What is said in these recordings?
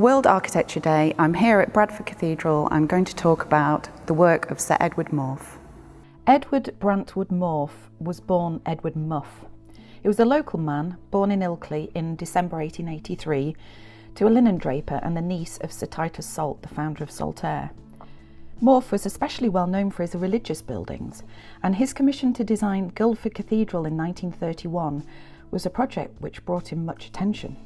World Architecture Day, I'm here at Bradford Cathedral. I'm going to talk about the work of Sir Edward Maufe. Edward Bradford Maufe was born Edward Maufe. He was a local man born in Ilkley in December 1883 to a linen draper and the niece of Sir Titus Salt, the founder of Saltaire. Maufe was especially well known for his religious buildings, and his commission to design Bradford Cathedral in 1931 was a project which brought him much attention.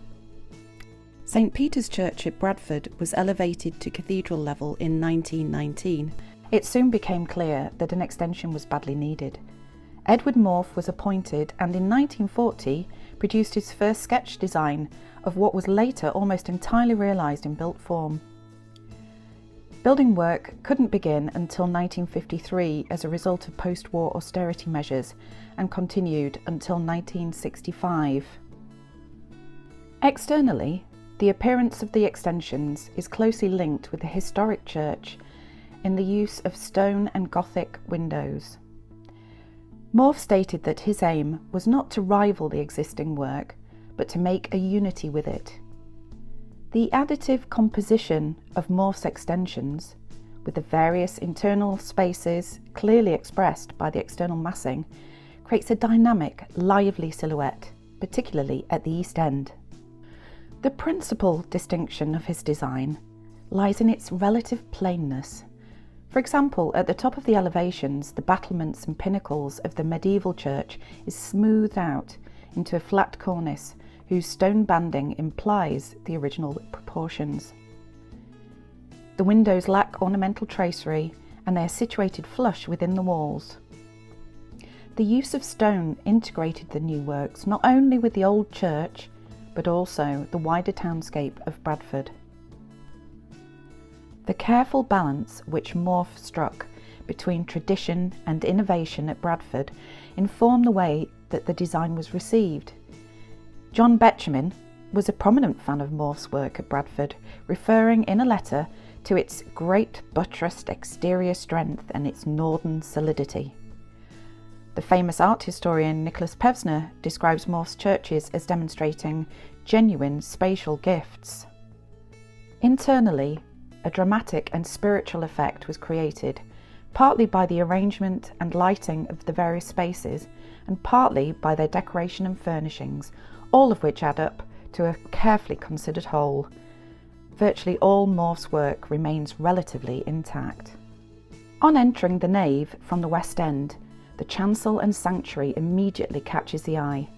St Peter's Church at Bradford was elevated to cathedral level in 1919. It soon became clear that an extension was badly needed. Edward Maufe was appointed and in 1940 produced his first sketch design of what was later almost entirely realised in built form. Building work couldn't begin until 1953 as a result of post-war austerity measures and continued until 1965. Externally, the appearance of the extensions is closely linked with the historic church in the use of stone and Gothic windows. Maufe stated that his aim was not to rival the existing work, but to make a unity with it. The additive composition of Maufe's extensions, with the various internal spaces clearly expressed by the external massing, creates a dynamic, lively silhouette, particularly at the East End. The principal distinction of his design lies in its relative plainness. For example, at the top of the elevations, the battlements and pinnacles of the medieval church is smoothed out into a flat cornice whose stone banding implies the original proportions. The windows lack ornamental tracery and they are situated flush within the walls. The use of stone integrated the new works not only with the old church but also the wider townscape of Bradford. The careful balance which Maufe struck between tradition and innovation at Bradford informed the way that the design was received. John Betjeman was a prominent fan of Maufe's work at Bradford, referring in a letter to its great buttressed exterior strength and its northern solidity. The famous art historian Nicholas Pevsner describes Maufe's churches as demonstrating genuine spatial gifts. Internally, a dramatic and spiritual effect was created, partly by the arrangement and lighting of the various spaces, and partly by their decoration and furnishings, all of which add up to a carefully considered whole. Virtually all Maufe's work remains relatively intact. On entering the nave from the West End, the chancel and sanctuary immediately catches the eye.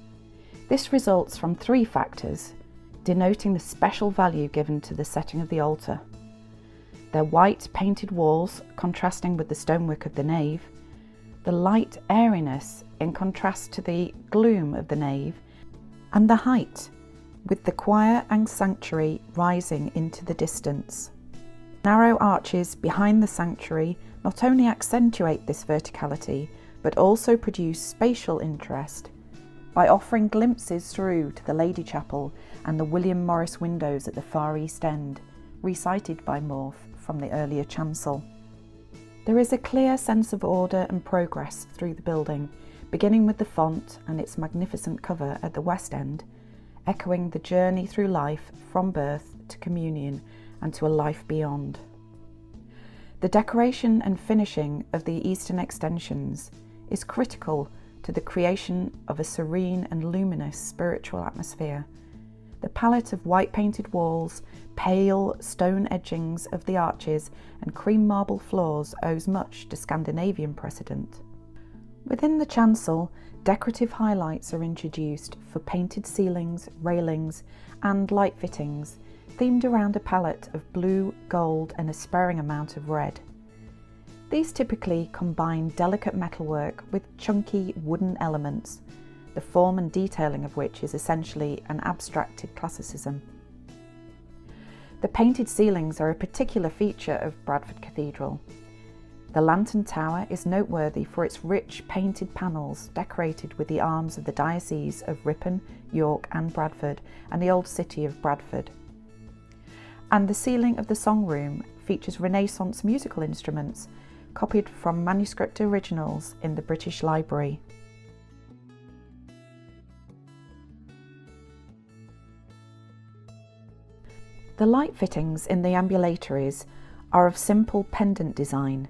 This results from three factors, denoting the special value given to the setting of the altar. Their white painted walls contrasting with the stonework of the nave, the light airiness in contrast to the gloom of the nave, and the height, with the choir and sanctuary rising into the distance. Narrow arches behind the sanctuary not only accentuate this verticality, but also produce spatial interest by offering glimpses through to the Lady Chapel and the William Morris windows at the far East End, recited by Maufe from the earlier chancel. There is a clear sense of order and progress through the building, beginning with the font and its magnificent cover at the West End, echoing the journey through life from birth to communion and to a life beyond. The decoration and finishing of the eastern extensions is critical to the creation of a serene and luminous spiritual atmosphere. The palette of white painted walls, pale stone edgings of the arches and cream marble floors owes much to Scandinavian precedent. Within the chancel, decorative highlights are introduced for painted ceilings, railings and light fittings, themed around a palette of blue, gold and a sparing amount of red. These typically combine delicate metalwork with chunky wooden elements, the form and detailing of which is essentially an abstracted classicism. The painted ceilings are a particular feature of Bradford Cathedral. The lantern tower is noteworthy for its rich painted panels decorated with the arms of the Diocese of Ripon, York and Bradford and the old city of Bradford. And the ceiling of the song room features Renaissance musical instruments copied from manuscript originals in the British Library. The light fittings in the ambulatories are of simple pendant design.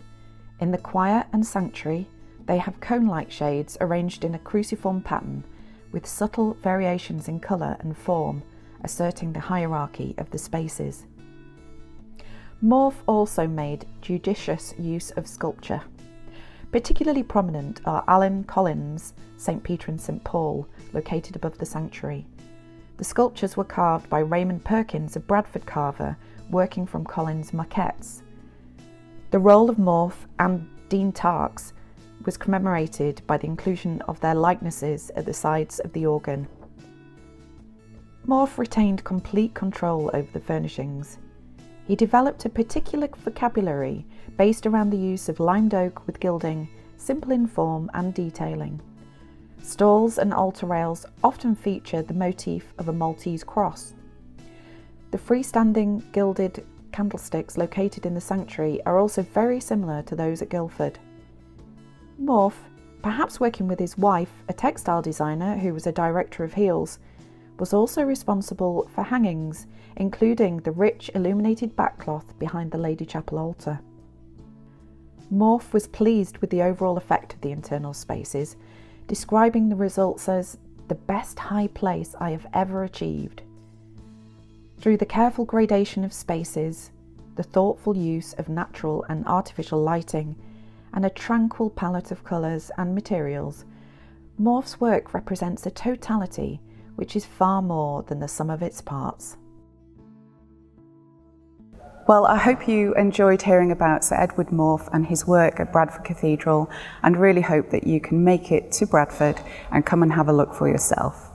In the choir and sanctuary, they have cone-like shades arranged in a cruciform pattern with subtle variations in colour and form, asserting the hierarchy of the spaces. Maufe also made judicious use of sculpture. Particularly prominent are Alan Collins' St. Peter and St. Paul, located above the sanctuary. The sculptures were carved by Raymond Perkins, a Bradford carver, working from Collins' maquettes. The role of Maufe and Dean Tarks was commemorated by the inclusion of their likenesses at the sides of the organ. Maufe retained complete control over the furnishings. He developed a particular vocabulary based around the use of limed oak with gilding, simple in form and detailing. Stalls and altar rails often feature the motif of a Maltese cross. The freestanding gilded candlesticks located in the sanctuary are also very similar to those at Guildford. Maufe, perhaps working with his wife, a textile designer who was a director of Heels, was also responsible for hangings, including the rich illuminated backcloth behind the Lady Chapel altar. Maufe was pleased with the overall effect of the internal spaces, describing the results as the best high place I have ever achieved. Through the careful gradation of spaces, the thoughtful use of natural and artificial lighting, and a tranquil palette of colours and materials, Maufe's work represents a totality which is far more than the sum of its parts. Well, I hope you enjoyed hearing about Sir Edward Maufe and his work at Bradford Cathedral, and really hope that you can make it to Bradford and come and have a look for yourself.